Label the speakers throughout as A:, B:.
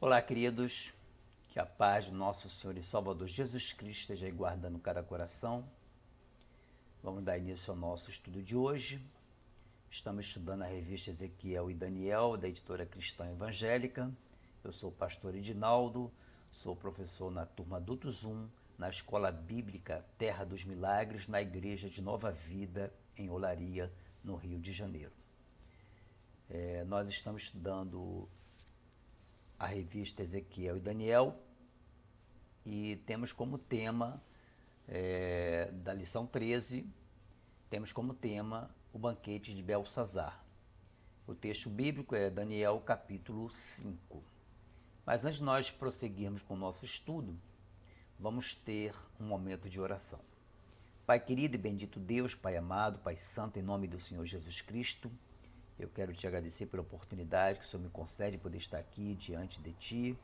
A: Olá, queridos, que a paz do nosso Senhor e Salvador Jesus Cristo esteja aí guardando cada coração. Vamos dar início ao nosso estudo de hoje. Estamos estudando a revista Ezequiel e Daniel, da editora Cristã Evangélica. Eu sou o pastor Edinaldo, sou professor na turma Adultos 1, na Escola Bíblica Terra dos Milagres, na Igreja de Nova Vida, em Olaria, no Rio de Janeiro. Nós estamos estudando a revista Ezequiel e Daniel e temos como tema da lição 13, temos como tema o banquete de Belsazar. O texto bíblico é Daniel capítulo 5. Mas antes de nós prosseguirmos com o nosso estudo, vamos ter um momento de oração. Pai querido e bendito Deus, Pai amado, Pai santo, em nome do Senhor Jesus Cristo, eu quero te agradecer pela oportunidade que o Senhor me concede de poder estar aqui diante de Ti,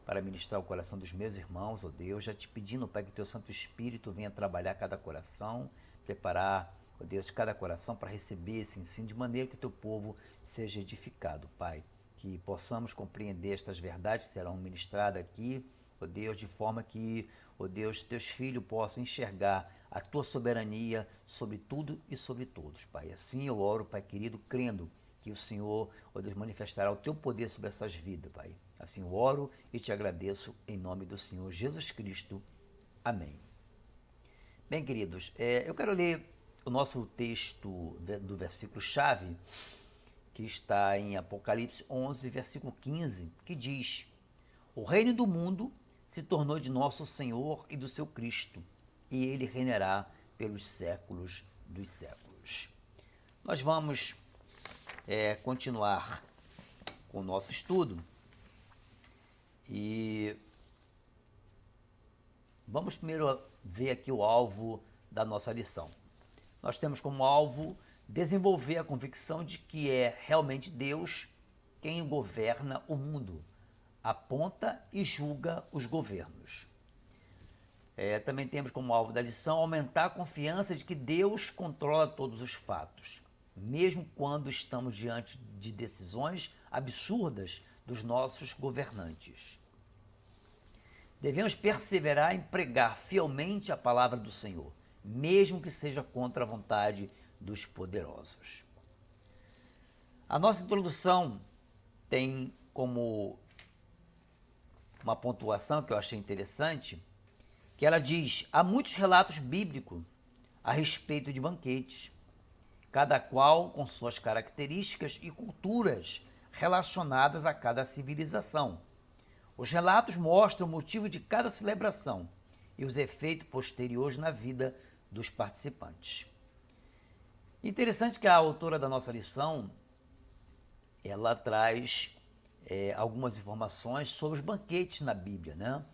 A: para ministrar o coração dos meus irmãos, ó Deus, já te pedindo, Pai, que Teu Santo Espírito venha trabalhar cada coração, preparar, ó Deus, cada coração para receber esse ensino, de maneira que o Teu povo seja edificado, Pai. Que possamos compreender estas verdades que serão ministradas aqui, ó Deus, de forma que, ó Deus, Teus filhos possam enxergar a Tua soberania sobre tudo e sobre todos, Pai. Assim eu oro, Pai querido, crendo que o Senhor, ó Deus, manifestará o Teu poder sobre essas vidas, Pai. Assim eu oro e te agradeço em nome do Senhor Jesus Cristo. Amém. Bem, queridos, eu quero ler o nosso texto do versículo-chave, que está em Apocalipse 11, versículo 15, que diz: O reino do mundo se tornou de nosso Senhor e do seu Cristo, e ele reinará pelos séculos dos séculos. Nós vamos continuar com o nosso estudo e vamos primeiro ver aqui o alvo da nossa lição. Nós temos como alvo desenvolver a convicção de que é realmente Deus quem governa o mundo, aponta e julga os governos. Também temos como alvo da lição aumentar a confiança de que Deus controla todos os fatos, mesmo quando estamos diante de decisões absurdas dos nossos governantes. Devemos perseverar em pregar fielmente a palavra do Senhor, mesmo que seja contra a vontade dos poderosos. A nossa introdução tem como uma pontuação que eu achei interessante, que ela diz: há muitos relatos bíblicos a respeito de banquetes, cada qual com suas características e culturas relacionadas a cada civilização. Os relatos mostram o motivo de cada celebração e os efeitos posteriores na vida dos participantes. Interessante que a autora da nossa lição, ela traz algumas informações sobre os banquetes na Bíblia, né?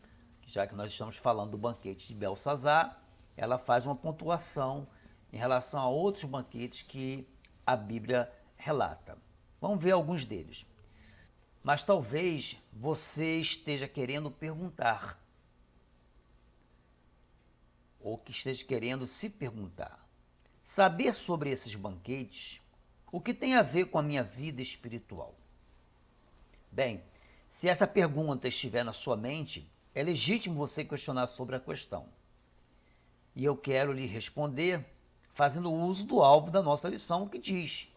A: Já que nós estamos falando do banquete de Belsazar, ela faz uma pontuação em relação a outros banquetes que a Bíblia relata. Vamos ver alguns deles. Mas talvez você esteja querendo perguntar, ou que esteja querendo se perguntar: saber sobre esses banquetes, o que tem a ver com a minha vida espiritual? Bem, se essa pergunta estiver na sua mente, é legítimo você questionar sobre a questão. E eu quero lhe responder fazendo uso do alvo da nossa lição, que diz: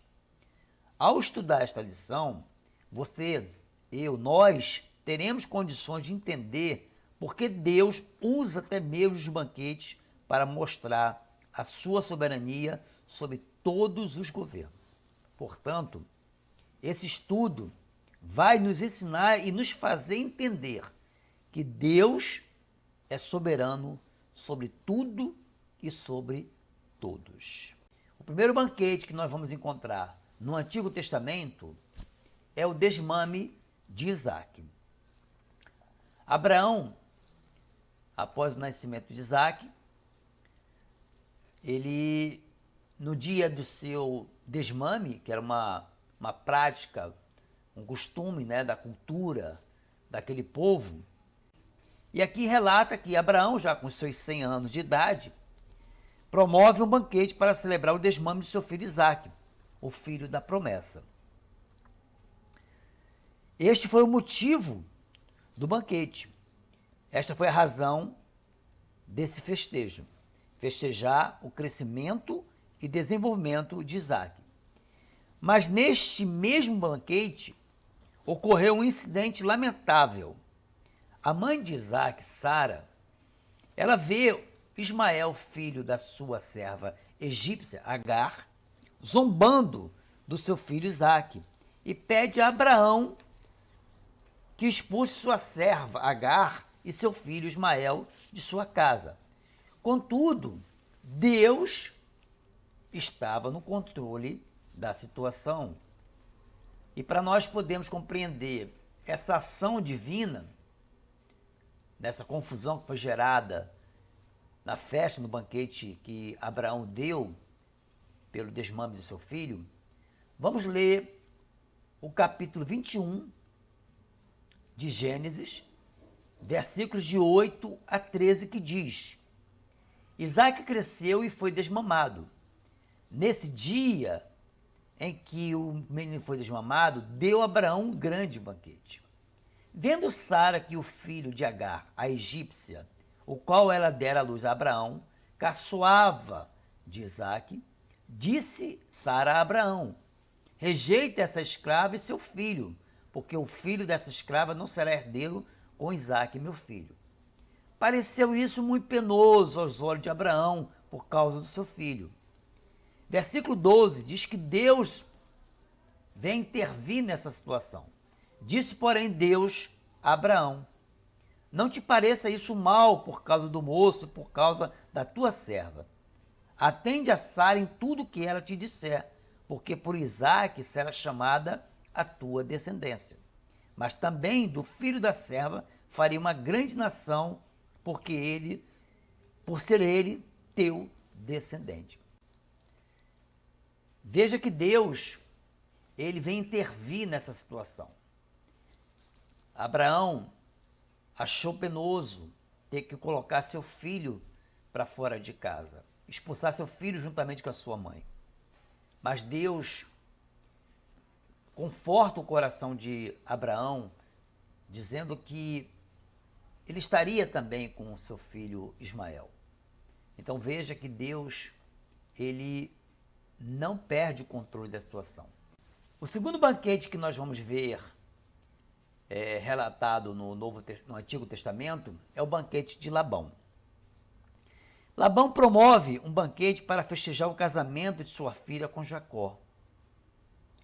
A: ao estudar esta lição, você, eu, nós teremos condições de entender por que Deus usa até mesmo os banquetes para mostrar a sua soberania sobre todos os governos. Portanto, esse estudo vai nos ensinar e nos fazer entender que Deus é soberano sobre tudo e sobre todos. O primeiro banquete que nós vamos encontrar no Antigo Testamento é o desmame de Isaac. Abraão, após o nascimento de Isaac, ele, no dia do seu desmame, que era uma prática, um costume, né, da cultura daquele povo, e aqui relata que Abraão, já com seus 100 anos de idade, promove um banquete para celebrar o desmame de seu filho Isaque, o filho da promessa. Este foi o motivo do banquete. Esta foi a razão desse festejo, festejar o crescimento e desenvolvimento de Isaac. Mas neste mesmo banquete ocorreu um incidente lamentável. A mãe de Isaac, Sara, ela vê Ismael, filho da sua serva egípcia, Agar, zombando do seu filho Isaac, e pede a Abraão que expulse sua serva Agar e seu filho Ismael de sua casa. Contudo, Deus estava no controle da situação. E para nós podermos compreender essa ação divina, nessa confusão que foi gerada na festa, no banquete que Abraão deu pelo desmame de seu filho, vamos ler o capítulo 21 de Gênesis, versículos de 8 a 13, que diz: Isaac cresceu e foi desmamado. Nesse dia em que o menino foi desmamado, deu a Abraão um grande banquete. Vendo Sara que o filho de Agar, a egípcia, o qual ela dera à luz a Abraão, caçoava de Isaac, disse Sara a Abraão: rejeita essa escrava e seu filho, porque o filho dessa escrava não será herdeiro com Isaac, meu filho. Pareceu isso muito penoso aos olhos de Abraão por causa do seu filho. Versículo 12 diz que Deus vem intervir nessa situação. Disse, porém, Deus a Abraão: não te pareça isso mal por causa do moço, por causa da tua serva. Atende a Sara em tudo o que ela te disser, porque por Isaque será chamada a tua descendência. Mas também do filho da serva farei uma grande nação, por ser ele teu descendente. Veja que Deus, ele vem intervir nessa situação. Abraão achou penoso ter que colocar seu filho para fora de casa, expulsar seu filho juntamente com a sua mãe. Mas Deus conforta o coração de Abraão, dizendo que ele estaria também com o seu filho Ismael. Então veja que Deus, ele não perde o controle da situação. O segundo banquete que nós vamos ver relatado no Antigo Testamento é o banquete de Labão. Labão promove um banquete para festejar o casamento de sua filha com Jacó,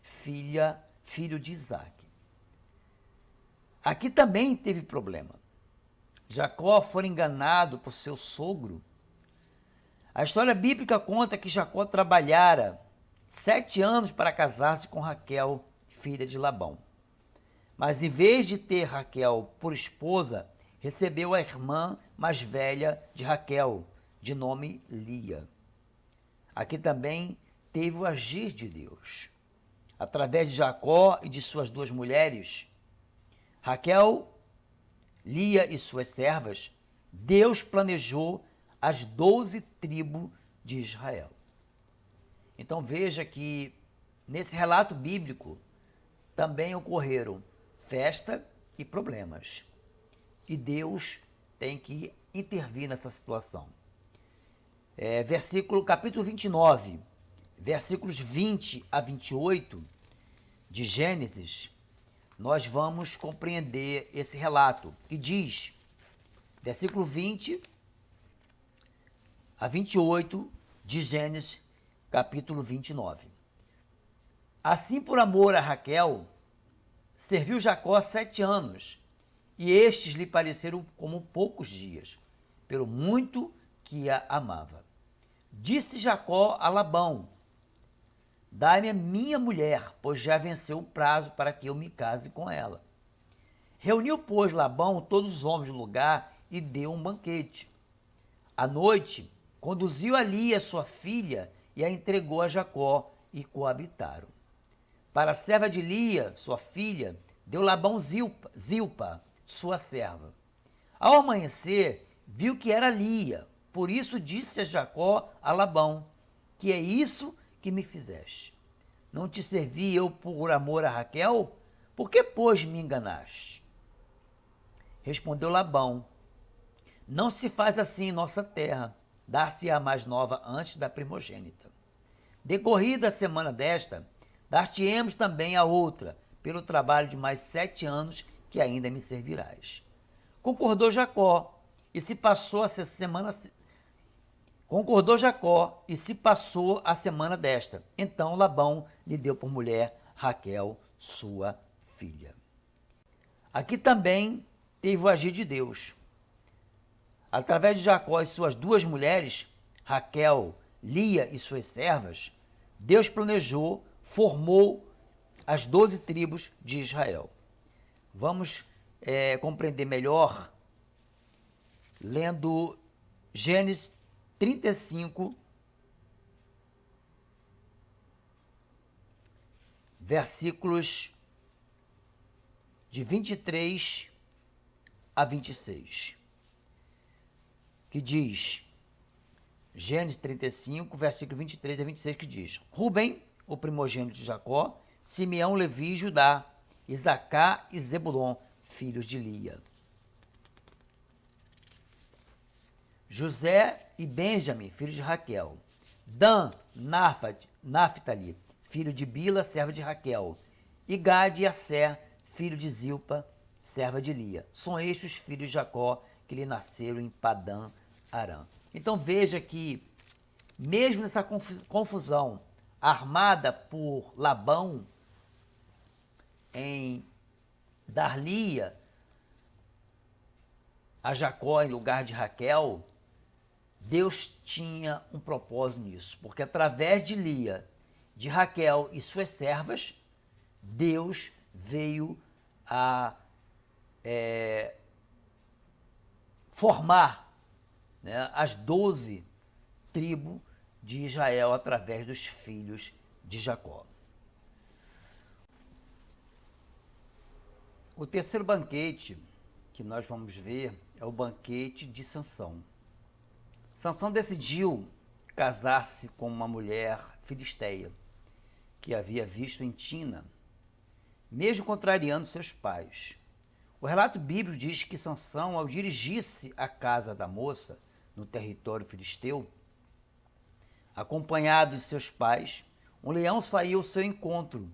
A: filho de Isaac. Aqui também teve problema. Jacó foi enganado por seu sogro. A história bíblica conta que Jacó trabalhara 7 anos para casar-se com Raquel, filha de Labão. Mas em vez de ter Raquel por esposa, recebeu a irmã mais velha de Raquel, de nome Lia. Aqui também teve o agir de Deus. Através de Jacó e de suas 2 mulheres, Raquel, Lia e suas servas, Deus planejou as 12 tribos de Israel. Então veja que nesse relato bíblico também ocorreram festa e problemas. E Deus tem que intervir nessa situação. Capítulo 29, versículos 20 a 28 de Gênesis, nós vamos compreender esse relato, que diz, versículo 20 a 28 de Gênesis, capítulo 29. Assim, por amor a Raquel, serviu Jacó 7 anos, e estes lhe pareceram como poucos dias, pelo muito que a amava. Disse Jacó a Labão: dai-me a minha mulher, pois já venceu o prazo para que eu me case com ela. Reuniu, pois, Labão todos os homens do lugar e deu um banquete. À noite, conduziu a Lia, sua filha, e a entregou a Jacó, e coabitaram. Para a serva de Lia, sua filha, deu Labão Zilpa, sua serva. Ao amanhecer, viu que era Lia, por isso disse a Jacó a Labão: que é isso que me fizeste? Não te servi eu por amor a Raquel? Por que, pois, me enganaste? Respondeu Labão: não se faz assim em nossa terra, dar-se-á a mais nova antes da primogênita. Decorrida a semana desta, dar-te-emos também a outra, pelo trabalho de mais 7 anos que ainda me servirás. Concordou Jacó, e se passou a semana desta. Então Labão lhe deu por mulher Raquel, sua filha. Aqui também teve o agir de Deus. Através de Jacó e suas 2 mulheres, Raquel, Lia e suas servas, Deus planejou, formou as 12 tribos de Israel. Vamos compreender melhor lendo Gênesis 35, versículos de 23 a 26, que diz, Gênesis 35, versículo 23 a 26, que diz: Rubem, o primogênito de Jacó, Simeão, Levi e Judá, Isacar e Zebulon, filhos de Lia. José e Benjamim, filhos de Raquel. Dan, Naphtali, filho de Bila, serva de Raquel. E Gade e Asser, filho de Zilpa, serva de Lia. São estes os filhos de Jacó que lhe nasceram em Padã Arã. Então veja que, mesmo nessa confusão armada por Labão em dar Lia a Jacó em lugar de Raquel, Deus tinha um propósito nisso, porque através de Lia, de Raquel e suas servas, Deus veio a formar, né, as 12 tribos de Israel através dos filhos de Jacó. O terceiro banquete que nós vamos ver é o banquete de Sansão. Sansão decidiu casar-se com uma mulher filisteia que havia visto em Tina, mesmo contrariando seus pais. O relato bíblico diz que Sansão, ao dirigir-se à casa da moça no território filisteu, acompanhado de seus pais, um leão saiu ao seu encontro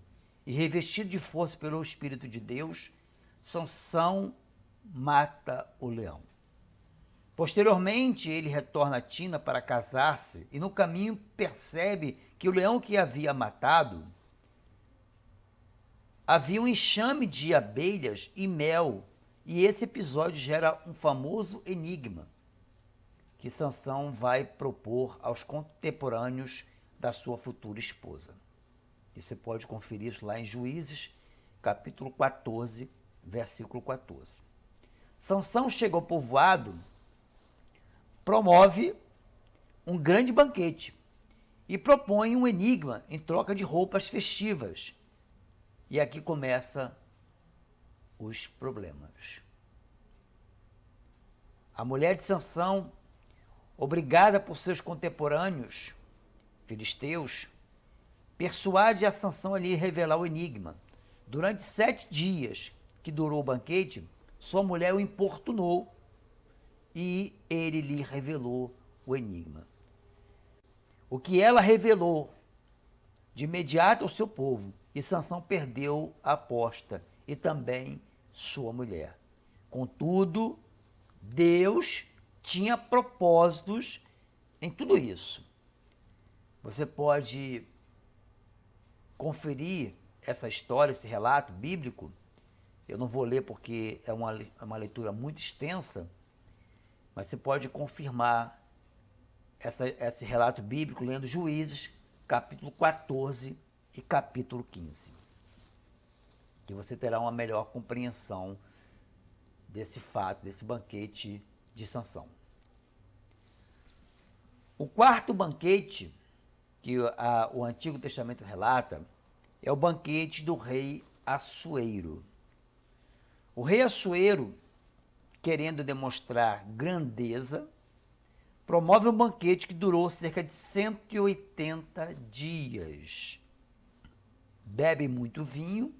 A: e, revestido de força pelo Espírito de Deus, Sansão mata o leão. Posteriormente, ele retorna a Tina para casar-se e no caminho percebe que o leão que havia matado havia um enxame de abelhas e mel, e esse episódio gera um famoso enigma que Sansão vai propor aos contemporâneos da sua futura esposa. E você pode conferir isso lá em Juízes, capítulo 14, versículo 14. Sansão chega ao povoado, promove um grande banquete e propõe um enigma em troca de roupas festivas. E aqui começam os problemas. A mulher de Sansão, obrigada por seus contemporâneos filisteus, persuade a Sansão a lhe revelar o enigma. Durante 7 dias que durou o banquete, sua mulher o importunou e ele lhe revelou o enigma. O que ela revelou de imediato ao seu povo, e Sansão perdeu a aposta, e também sua mulher. Contudo, Deus tinha propósitos em tudo isso. Você pode conferir essa história, esse relato bíblico. Eu não vou ler porque é uma leitura muito extensa, mas você pode confirmar esse relato bíblico lendo Juízes, capítulo 14 e capítulo 15. Que você terá uma melhor compreensão desse fato, desse banquete de Sansão. O quarto banquete que o Antigo Testamento relata é o banquete do rei Assuero. O rei Assuero, querendo demonstrar grandeza, promove um banquete que durou cerca de 180 dias. Bebe muito vinho,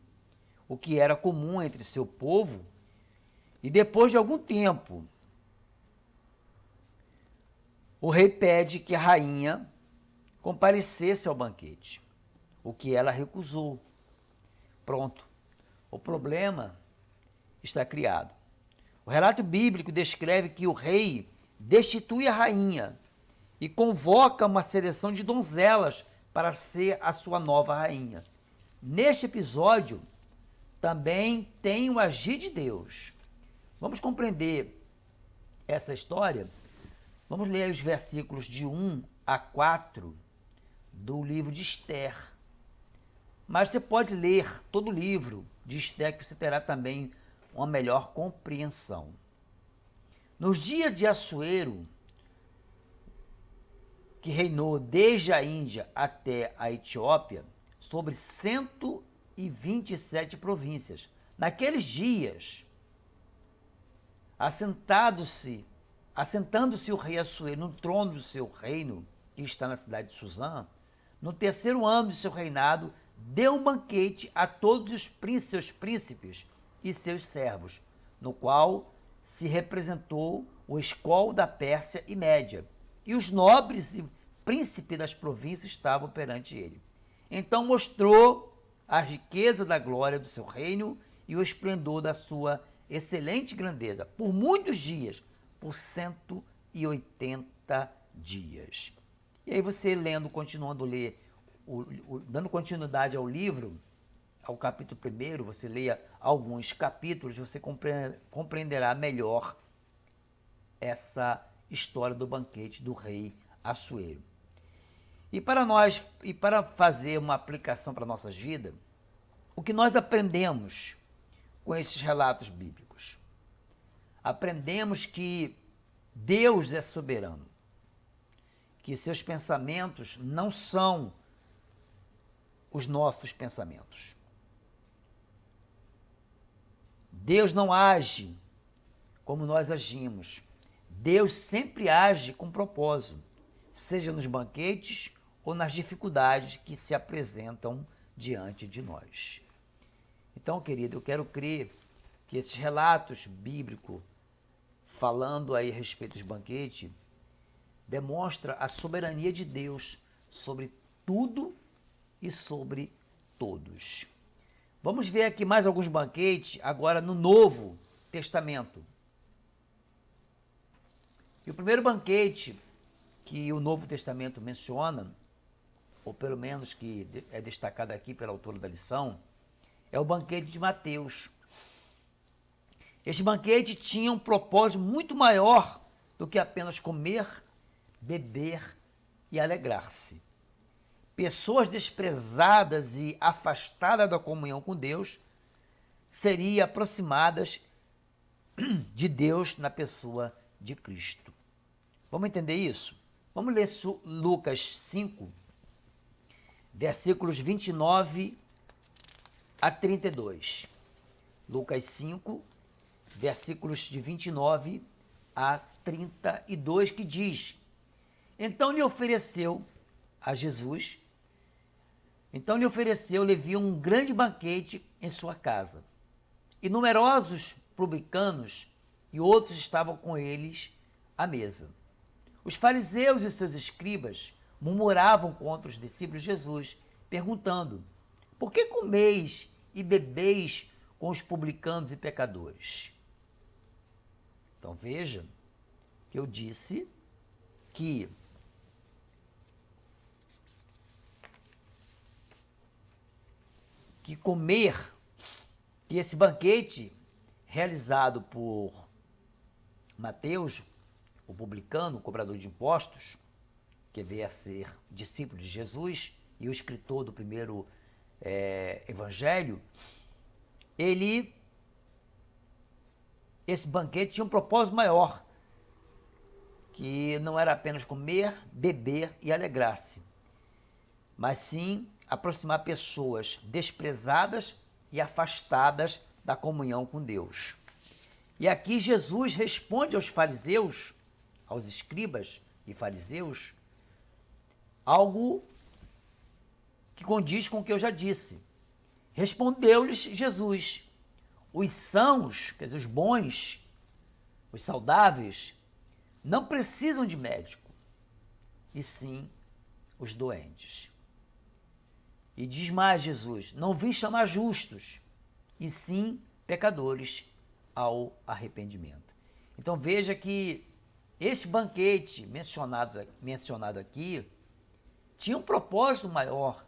A: o que era comum entre seu povo, E depois de algum tempo, o rei pede que a rainha comparecesse ao banquete, o que ela recusou. Pronto, o problema está criado. O relato bíblico descreve que o rei destitui a rainha e convoca uma seleção de donzelas para ser a sua nova rainha. Neste episódio, também tem o agir de Deus. Vamos compreender essa história? Vamos ler os versículos de 1 a 4 do livro de Esther. Mas você pode ler todo o livro de Esther, que você terá também uma melhor compreensão. Nos dias de Assuero, que reinou desde a Índia até a Etiópia, sobre 127 províncias. Naqueles dias, assentando-se o rei Assuero no trono do seu reino, que está na cidade de Suzã, no terceiro ano de seu reinado, deu um banquete a todos os seus príncipes e seus servos, no qual se representou o escol da Pérsia e Média, e os nobres e príncipes das províncias estavam perante ele. Então mostrou a riqueza da glória do seu reino e o esplendor da sua excelente grandeza, por muitos dias, por 180 dias. E aí você lendo, continuando a ler, dando continuidade ao livro, ao capítulo 1, você leia alguns capítulos, você compreenderá melhor essa história do banquete do rei Assuero. E para fazer uma aplicação para nossas vidas, o que nós aprendemos com esses relatos bíblicos? Aprendemos que Deus é soberano, que seus pensamentos não são os nossos pensamentos. Deus não age como nós agimos. Deus sempre age com propósito, seja nos banquetes ou nas dificuldades que se apresentam diante de nós. Então, querido, eu quero crer que esses relatos bíblicos, falando aí a respeito dos banquetes, demonstra a soberania de Deus sobre tudo e sobre todos. Vamos ver aqui mais alguns banquetes agora no Novo Testamento. E o primeiro banquete que o Novo Testamento menciona, ou pelo menos que é destacado aqui pela autora da lição, é o banquete de Mateus. Este banquete tinha um propósito muito maior do que apenas comer, beber e alegrar-se. Pessoas desprezadas e afastadas da comunhão com Deus seriam aproximadas de Deus na pessoa de Cristo. Vamos entender isso? Vamos ler Lucas 5, versículos 29 a 32. Lucas 5, versículos de 29 a 32, que diz: Então lhe ofereceu Levi um grande banquete em sua casa. E numerosos publicanos e outros estavam com eles à mesa. Os fariseus e seus escribas murmuravam contra os discípulos de Jesus, perguntando: Por que comeis e bebeis com os publicanos e pecadores? Então veja que eu disse que comer, que esse banquete realizado por Mateus, o publicano, o cobrador de impostos, que veio a ser discípulo de Jesus e o escritor do primeiro evangelho, esse banquete tinha um propósito maior, que não era apenas comer, beber e alegrar-se, mas sim aproximar pessoas desprezadas e afastadas da comunhão com Deus. E aqui Jesus responde aos fariseus, aos escribas e fariseus, algo que condiz com o que eu já disse. Respondeu-lhes Jesus: os sãos, quer dizer, os bons, os saudáveis, não precisam de médico, e sim os doentes. E diz mais Jesus: não vim chamar justos, e sim pecadores ao arrependimento. Então veja que este banquete mencionado aqui tinha um propósito maior,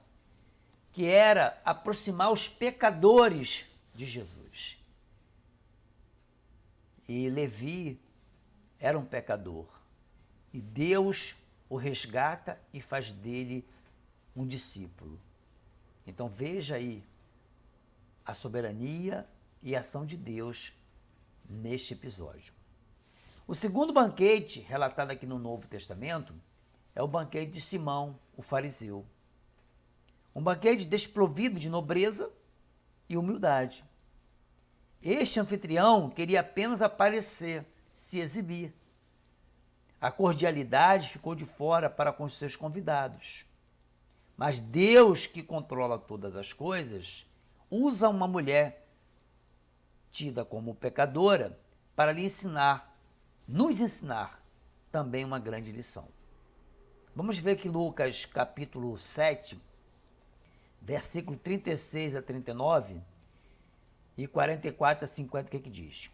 A: que era aproximar os pecadores de Jesus. E Levi era um pecador, e Deus o resgata e faz dele um discípulo. Então veja aí a soberania e a ação de Deus neste episódio. O segundo banquete, relatado aqui no Novo Testamento, é o banquete de Simão, o fariseu. Um banquete desprovido de nobreza e humildade. Este anfitrião queria apenas aparecer, se exibir. A cordialidade ficou de fora para com os seus convidados. Mas Deus, que controla todas as coisas, usa uma mulher tida como pecadora para lhe ensinar, nos ensinar também uma grande lição. Vamos ver que Lucas capítulo 7, versículo 36 a 39 e 44 a 50, o que diz?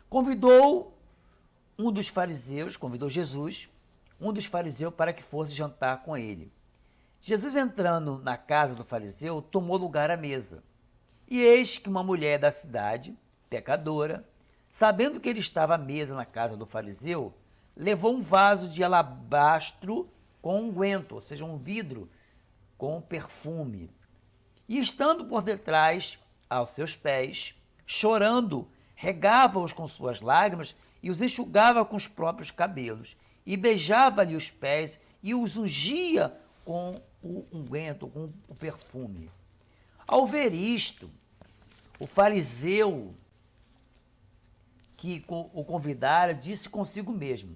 A: Convidou Jesus, um dos fariseus, para que fosse jantar com ele. Jesus, entrando na casa do fariseu, tomou lugar à mesa. E eis que uma mulher da cidade, pecadora, sabendo que ele estava à mesa na casa do fariseu, levou um vaso de alabastro com unguento, ou seja, um vidro com perfume. E estando por detrás, aos seus pés, chorando, regava-os com suas lágrimas e os enxugava com os próprios cabelos. E beijava-lhe os pés e os ungia com o unguento, com o perfume. Ao ver isto, o fariseu que o convidara disse consigo mesmo: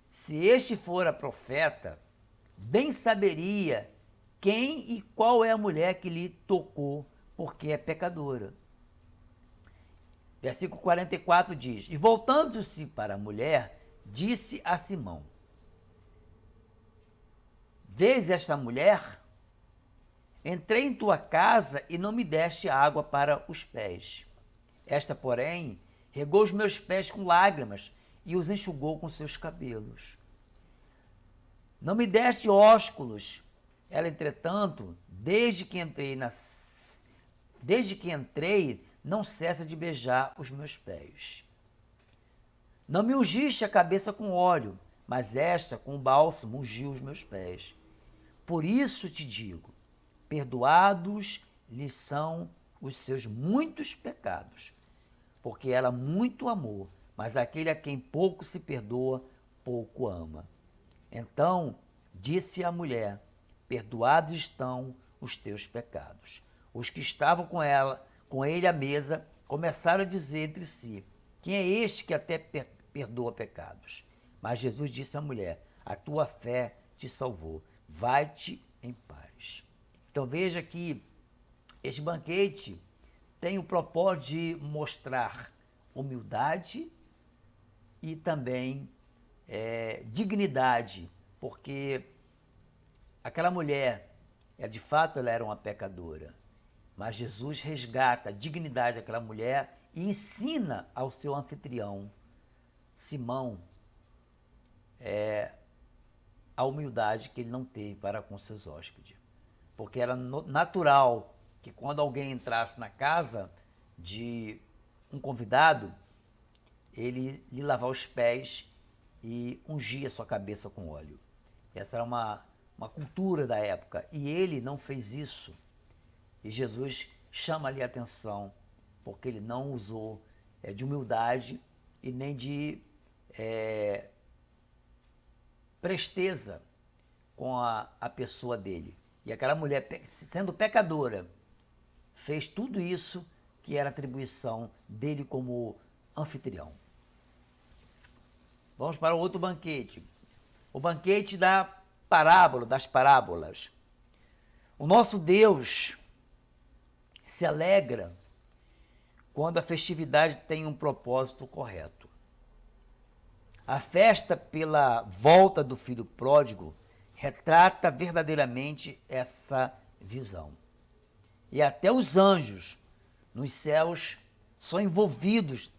A: se este fora profeta, bem saberia quem e qual é a mulher que lhe tocou, porque é pecadora. Versículo 44 diz: e voltando-se para a mulher, disse a Simão: vês esta mulher? Entrei em tua casa e não me deste água para os pés. Esta, porém, regou os meus pés com lágrimas e os enxugou com seus cabelos. Não me deste ósculos. Ela, entretanto, desde que entrei, não cessa de beijar os meus pés. Não me ungiste a cabeça com óleo, mas esta, com o bálsamo, ungiu os meus pés. Por isso te digo, perdoados lhe são os seus muitos pecados, porque ela muito amou, mas aquele a quem pouco se perdoa, pouco ama. Então disse a mulher: perdoados estão os teus pecados. Os que estavam com ele à mesa, começaram a dizer entre si: quem é este que até perdoa pecados? Mas Jesus disse à mulher: a tua fé te salvou, vai-te em paz. Então veja que este banquete tem o propósito de mostrar humildade e também dignidade, porque aquela mulher, de fato, ela era uma pecadora, mas Jesus resgata a dignidade daquela mulher e ensina ao seu anfitrião, Simão, a humildade que ele não teve para com seus hóspedes. Porque era natural que quando alguém entrasse na casa de um convidado, ele lhe lavar os pés e ungia sua cabeça com óleo. Essa era uma cultura da época, e ele não fez isso. E Jesus chama-lhe a atenção, porque ele não usou de humildade e nem de presteza com a pessoa dele. E aquela mulher, sendo pecadora, fez tudo isso que era atribuição dele como anfitrião. Vamos para o outro banquete. O banquete das parábolas. O nosso Deus se alegra quando a festividade tem um propósito correto. A festa pela volta do filho pródigo retrata verdadeiramente essa visão. E até os anjos nos céus são envolvidos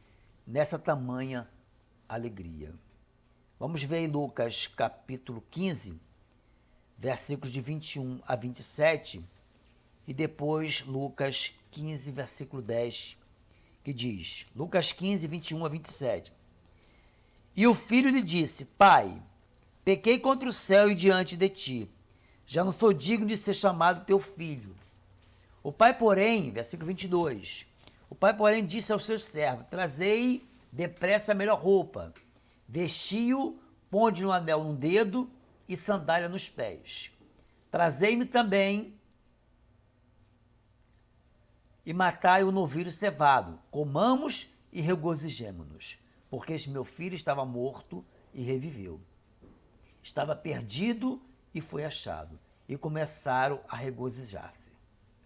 A: nessa tamanha alegria. Vamos ver em Lucas capítulo 15, versículos de 21 a 27, e depois Lucas 15, versículo 10, que diz, Lucas 15, 21 a 27. E o filho lhe disse, pai, pequei contra o céu e diante de ti, já não sou digno de ser chamado teu filho. O pai, porém, versículo 22, o pai, porém, disse aos seus servos, trazei depressa a melhor roupa, vesti-o, ponde um anel no dedo e sandália nos pés. Trazei-me também e matai o novilho cevado, comamos e regozijemo-nos, porque este meu filho estava morto e reviveu. Estava perdido e foi achado, e começaram a regozijar-se.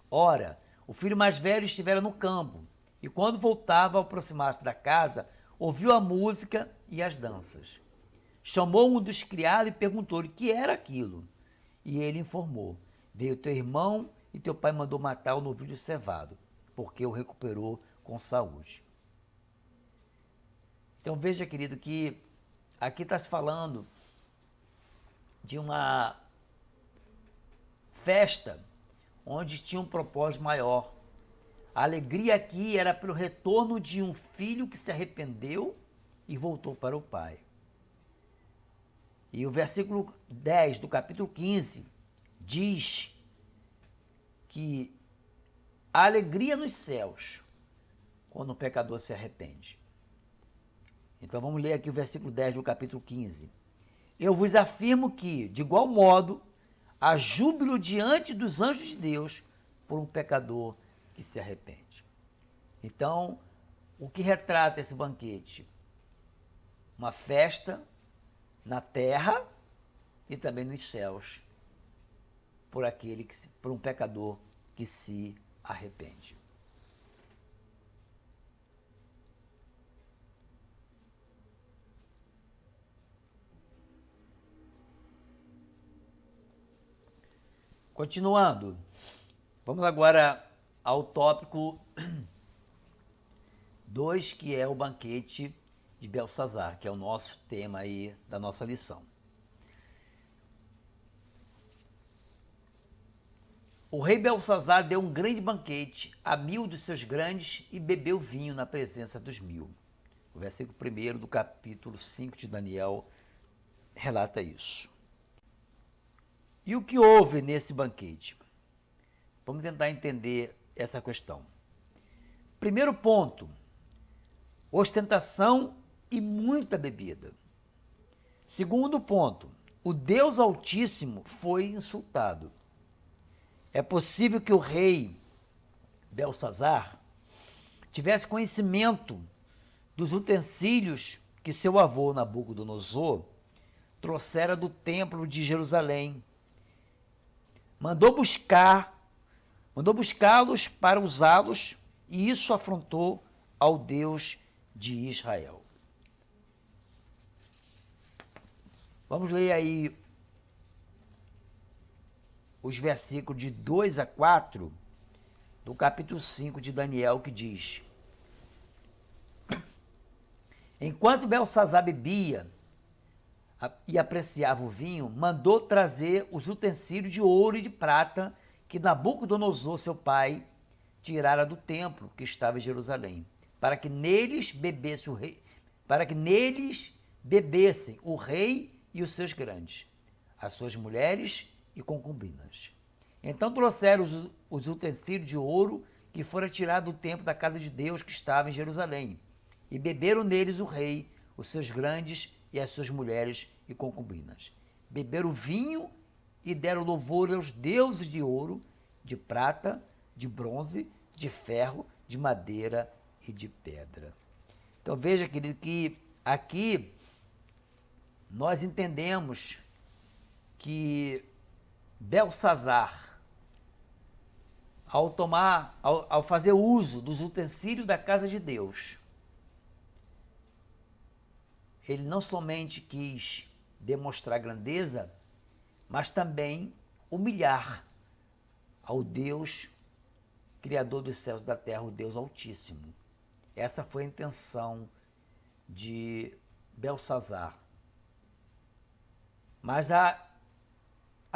A: Ora, o filho mais velho estivera no campo, e quando voltava, ao aproximar-se da casa, ouviu a música e as danças. Chamou um dos criados e perguntou-lhe o que era aquilo. E ele informou, veio teu irmão e teu pai mandou matar o novilho cevado, porque o recuperou com saúde. Então veja, querido, que aqui está se falando de uma festa onde tinha um propósito maior. A alegria aqui era pelo retorno de um filho que se arrependeu e voltou para o pai. E o versículo 10 do capítulo 15 diz que a alegria nos céus quando o pecador se arrepende. Então vamos ler aqui o versículo 10 do capítulo 15. Eu vos afirmo que, de igual modo, há júbilo diante dos anjos de Deus por um pecador que se arrepende. Então, o que retrata esse banquete? Uma festa na terra e também nos céus por um pecador que se arrepende. Continuando, vamos agora ao tópico 2, que é o banquete de Belsazar, que é o nosso tema aí da nossa lição. O rei Belsazar deu um grande banquete a 1000 dos seus grandes e bebeu vinho na presença dos 1000. O versículo 1 do capítulo 5 de Daniel relata isso. E o que houve nesse banquete? Vamos tentar entender essa questão. Primeiro ponto, ostentação e muita bebida. Segundo ponto, o Deus Altíssimo foi insultado. É possível que o rei Belsazar tivesse conhecimento dos utensílios que seu avô Nabucodonosor trouxera do templo de Jerusalém. Mandou buscá-los para usá-los, e isso afrontou ao Deus de Israel. Vamos ler aí os versículos de 2 a 4 do capítulo 5 de Daniel, que diz: Enquanto Belsazar bebia e apreciava o vinho, mandou trazer os utensílios de ouro e de prata que Nabucodonosor, seu pai, tirara do templo que estava em Jerusalém, para que neles bebessem o rei e os seus grandes, as suas mulheres e concubinas. Então trouxeram os utensílios de ouro que fora tirado do templo da casa de Deus que estava em Jerusalém, e beberam neles o rei, os seus grandes e as suas mulheres e concubinas. Beberam vinho e deram louvor aos deuses de ouro, de prata, de bronze, de ferro, de madeira e de pedra. Então veja, querido, que aqui nós entendemos que Belsazar, ao fazer uso dos utensílios da casa de Deus, ele não somente quis demonstrar grandeza, mas também humilhar ao Deus Criador dos céus e da terra, o Deus Altíssimo. Essa foi a intenção de Belsazar. Mas a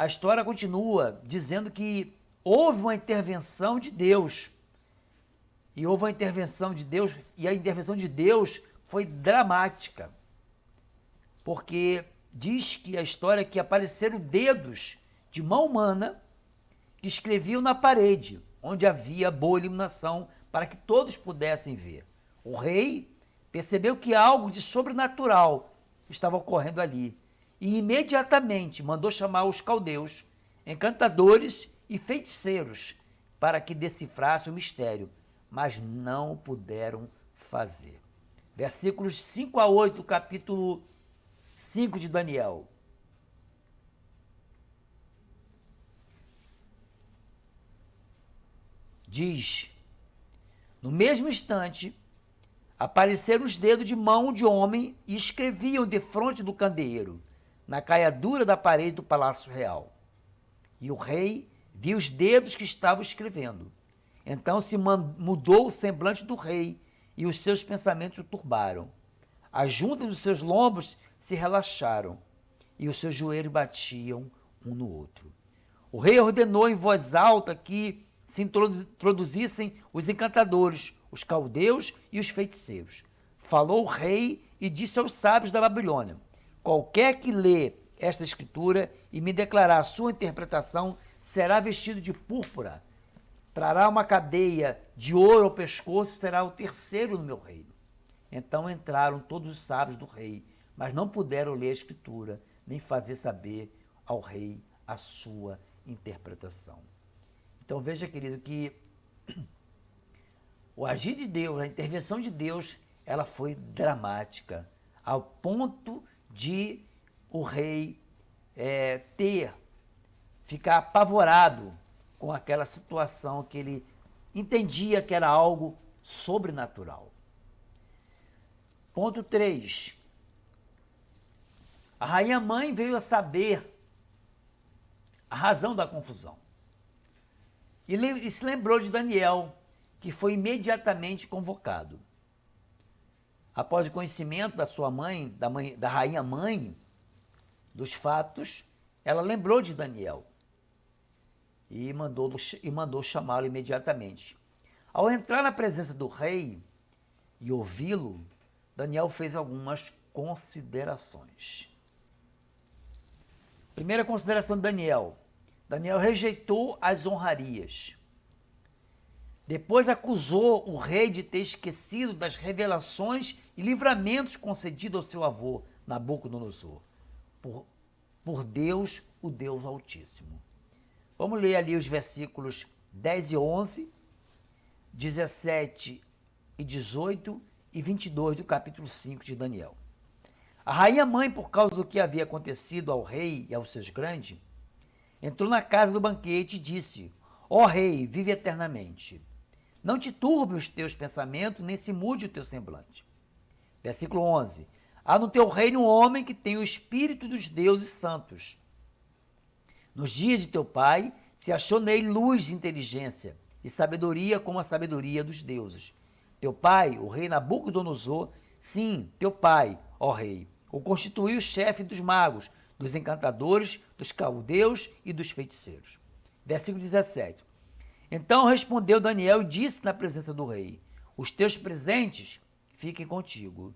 A: história continua dizendo que houve uma intervenção de Deus. E houve uma intervenção de Deus, e a intervenção de Deus foi dramática. Porque diz que a história é que apareceram dedos de mão humana que escreviam na parede, onde havia boa iluminação para que todos pudessem ver. O rei percebeu que algo de sobrenatural estava ocorrendo ali e imediatamente mandou chamar os caldeus, encantadores e feiticeiros para que decifrassem o mistério, mas não puderam fazer. Versículos 5 a 8, capítulo 5 de Daniel. Diz: no mesmo instante, apareceram os dedos de mão de homem e escreviam defronte do candeeiro, na caiadura da parede do palácio real. E o rei viu os dedos que estavam escrevendo. Então se mudou o semblante do rei e os seus pensamentos o turbaram. As juntas dos seus lombos se relaxaram e os seus joelhos batiam um no outro. O rei ordenou em voz alta que se introduzissem os encantadores, os caldeus e os feiticeiros. Falou o rei e disse aos sábios da Babilônia: qualquer que lê esta escritura e me declarar a sua interpretação será vestido de púrpura, trará uma cadeia de ouro ao pescoço e será o terceiro no meu reino. Então entraram todos os sábios do rei, mas não puderam ler a escritura, nem fazer saber ao rei a sua interpretação. Então veja, querido, que o agir de Deus, a intervenção de Deus, ela foi dramática, ao ponto de o rei ficar apavorado com aquela situação que ele entendia que era algo sobrenatural. Ponto 3. A rainha mãe veio a saber a razão da confusão. E se lembrou de Daniel, que foi imediatamente convocado. Após o conhecimento da sua mãe, da rainha mãe, dos fatos, ela lembrou de Daniel e mandou chamá-lo imediatamente. Ao entrar na presença do rei e ouvi-lo, Daniel fez algumas considerações. Primeira consideração de Daniel. Daniel rejeitou as honrarias. Depois acusou o rei de ter esquecido das revelações e livramentos concedidos ao seu avô, Nabucodonosor, por Deus, o Deus Altíssimo. Vamos ler ali os versículos 10 e 11, 17 e 18 e 22 do capítulo 5 de Daniel. A rainha mãe, por causa do que havia acontecido ao rei e aos seus grandes, entrou na casa do banquete e disse: ó rei, vive eternamente. Não te turbe os teus pensamentos, nem se mude o teu semblante. Versículo 11. Há no teu reino um homem que tem o espírito dos deuses santos. Nos dias de teu pai, se achou nele luz e inteligência, e sabedoria como a sabedoria dos deuses. Teu pai, o rei Nabucodonosor, sim, teu pai, ó rei, o constituiu chefe dos magos, dos encantadores, dos caldeus e dos feiticeiros. Versículo 17. Então respondeu Daniel e disse na presença do rei: os teus presentes fiquem contigo,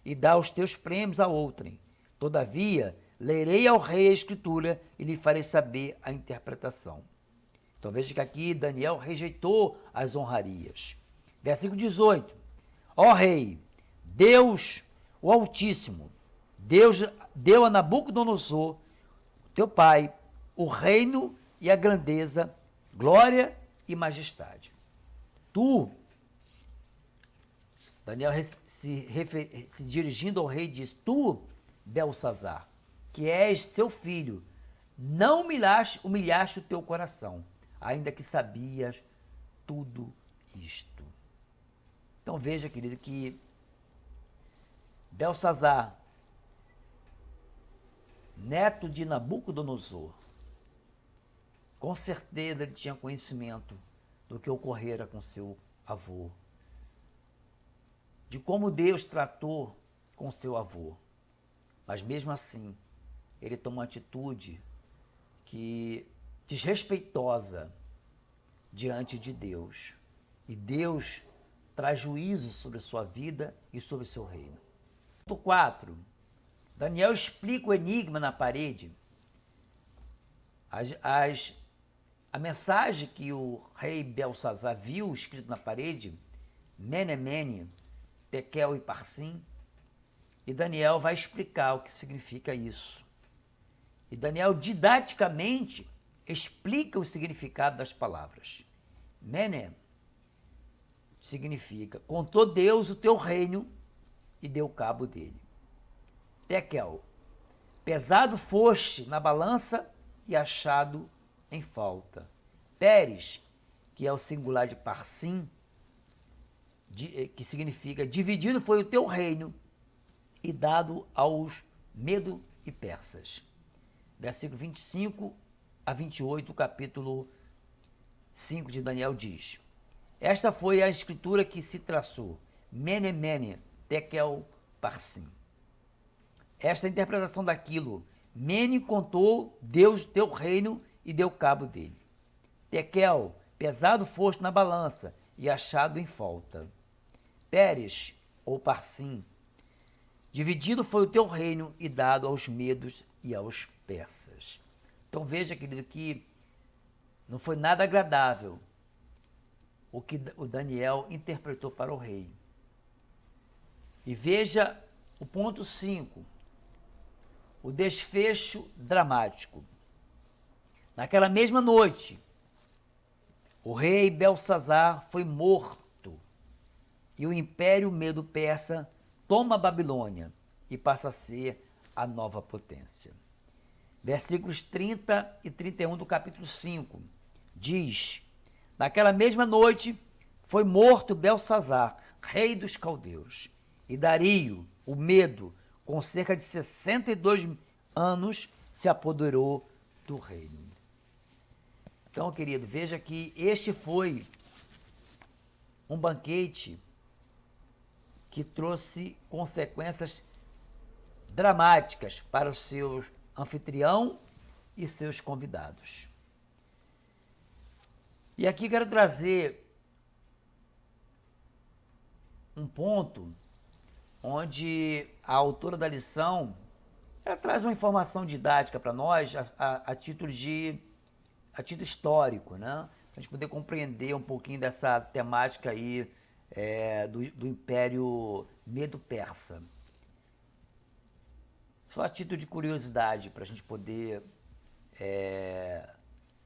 A: e dá os teus prêmios a outrem. Todavia, lerei ao rei a escritura e lhe farei saber a interpretação. Então veja que aqui Daniel rejeitou as honrarias. Versículo 18. Ó rei, Deus, o Altíssimo, Deus deu a Nabucodonosor, teu pai, o reino e a grandeza, glória e majestade. Tu, Daniel se dirigindo ao rei diz: tu, Belsazar, que és seu filho, não humilhaste o teu coração, ainda que sabias tudo isto. Então veja, querido, que Belsazar, neto de Nabucodonosor, com certeza ele tinha conhecimento do que ocorrera com seu avô, de como Deus tratou com seu avô. Mas mesmo assim, ele toma uma atitude que desrespeitosa diante de Deus. E Deus traz juízo sobre a sua vida e sobre o seu reino. Ponto 4. Daniel explica o enigma na parede. A mensagem que o rei Belsazar viu escrito na parede, Mene, Mene, Tekel e Parsim, e Daniel vai explicar o que significa isso. E Daniel didaticamente explica o significado das palavras. Mene significa, contou Deus o teu reino e deu cabo dele. Tekel, pesado foste na balança e achado em falta. Pérez, que é o singular de Parsim, que significa dividido foi o teu reino e dado aos Medo e Persas. Versículo 25 a 28 do capítulo 5 de Daniel diz: esta foi a escritura que se traçou, Mene, Mene, Tekel, Parsim. Esta é a interpretação daquilo. Mene contou Deus teu reino e deu cabo dele. Tekel, pesado foste na balança e achado em falta. Pérez, ou Parsim, dividido foi o teu reino e dado aos medos e aos persas. Então veja, querido, que não foi nada agradável o que o Daniel interpretou para o rei. E veja o ponto 5, o desfecho dramático. Naquela mesma noite, o rei Belsazar foi morto e o império Medo-Persa toma a Babilônia e passa a ser a nova potência. Versículos 30 e 31 do capítulo 5 diz: naquela mesma noite foi morto Belsazar, rei dos caldeus, e Dario, o Medo, com cerca de 62 anos, se apoderou do reino. Então, querido, veja que este foi um banquete que trouxe consequências dramáticas para o seu anfitrião e seus convidados. E aqui quero trazer um ponto onde a autora da lição ela traz uma informação didática para nós a título histórico, né? Para a gente poder compreender um pouquinho dessa temática aí do Império Medo-Persa. Só a título de curiosidade, para a gente poder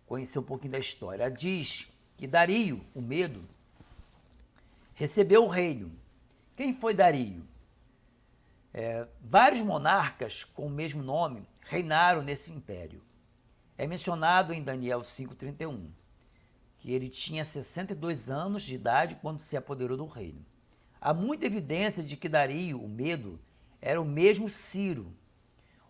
A: conhecer um pouquinho da história. Ela diz que Dario, o Medo, recebeu o reino. Quem foi Dario? Vários monarcas com o mesmo nome reinaram nesse império. É mencionado em Daniel 5,31, que ele tinha 62 anos de idade quando se apoderou do reino. Há muita evidência de que Dario, o Medo, era o mesmo Ciro.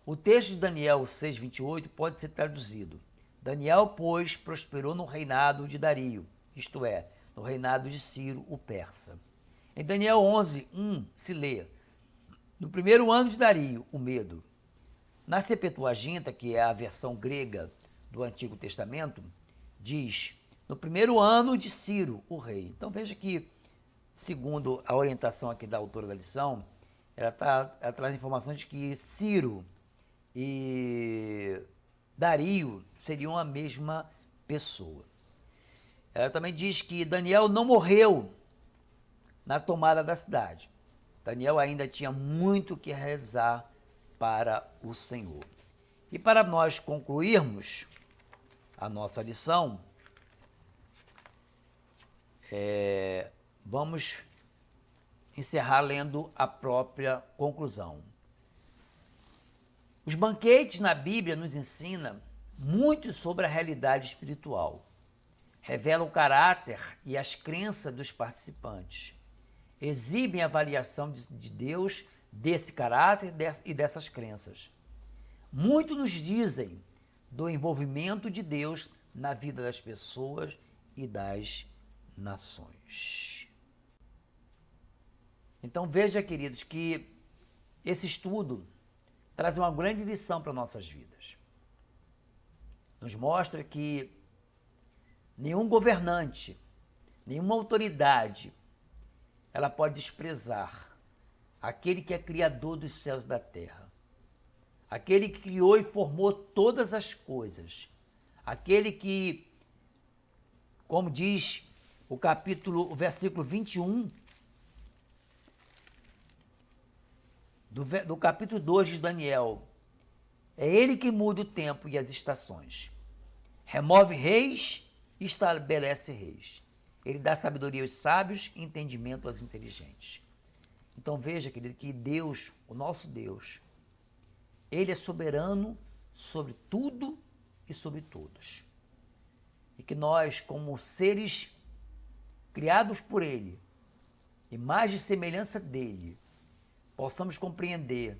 A: O texto de Daniel 6,28 pode ser traduzido: Daniel, pois, prosperou no reinado de Dario, isto é, no reinado de Ciro, o persa. Em Daniel 11:1 se lê: no primeiro ano de Dario, o Medo. Na Septuaginta, que é a versão grega do Antigo Testamento, diz: no primeiro ano de Ciro, o rei. Então veja que, segundo a orientação aqui da autora da lição, ela traz informações de que Ciro e Dario seriam a mesma pessoa. Ela também diz que Daniel não morreu na tomada da cidade. Daniel ainda tinha muito que realizar para o Senhor. E para nós concluirmos a nossa lição, vamos encerrar lendo a própria conclusão. Os banquetes na Bíblia nos ensinam muito sobre a realidade espiritual. Revela o caráter e as crenças dos participantes. Exibem a avaliação de Deus desse caráter e dessas crenças. Muito nos dizem do envolvimento de Deus na vida das pessoas e das nações. Então veja, queridos, que esse estudo traz uma grande lição para nossas vidas. Nos mostra que nenhum governante, nenhuma autoridade, ela pode desprezar aquele que é criador dos céus e da terra, aquele que criou e formou todas as coisas, aquele que, como diz o versículo 21 do capítulo 2 de Daniel, é ele que muda o tempo e as estações, remove reis e estabelece reis. Ele dá sabedoria aos sábios e entendimento aos inteligentes. Então veja, querido, que Deus, o nosso Deus, ele é soberano sobre tudo e sobre todos. E que nós, como seres criados por ele, imagem e semelhança dele, possamos compreender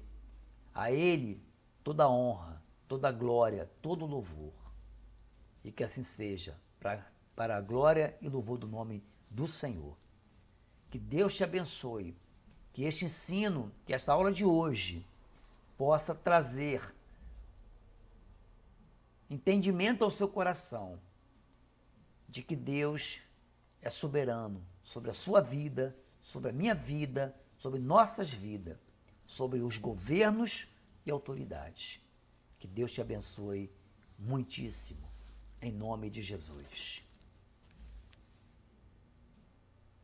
A: a ele toda a honra, toda a glória, todo o louvor. E que assim seja, para a glória e louvor do nome do Senhor. Que Deus te abençoe, que este ensino, que esta aula de hoje, possa trazer entendimento ao seu coração de que Deus é soberano sobre a sua vida, sobre a minha vida, sobre nossas vidas, sobre os governos e autoridades. Que Deus te abençoe muitíssimo, em nome de Jesus.